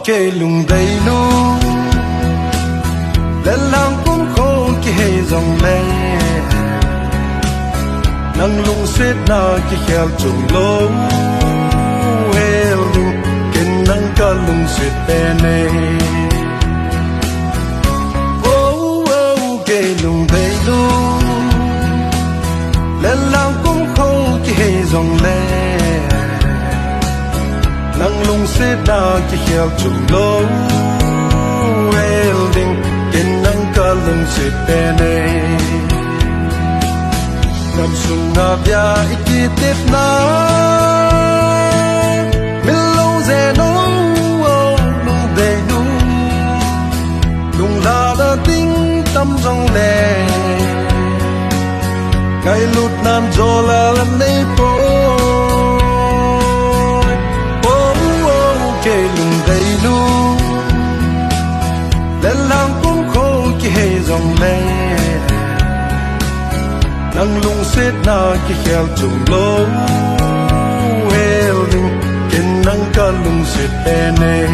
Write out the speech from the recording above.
kê lùng đầy lu lên lang cũng khô kê dòng lệ nang lung xếp na kê kheo trùng lô hê lung kên nang ca lung xếp bè nê kê lùng đầy lu lên lang cũng khô kê dòng lệ nang lung xếp na kê kheo trùng lô hê lung kên nang ca lung xếp bè nê nam sung na bia ikitip na milong zeno lung đầy lu lung la da ting tâm rong đè ngày lụt nam gió là lần này po kê lung đầy lu lên lang cũng khô kê dòng lệ nang lung xếp na kê kheo trùng lô hê lung kên nang ca lung xếp bè nê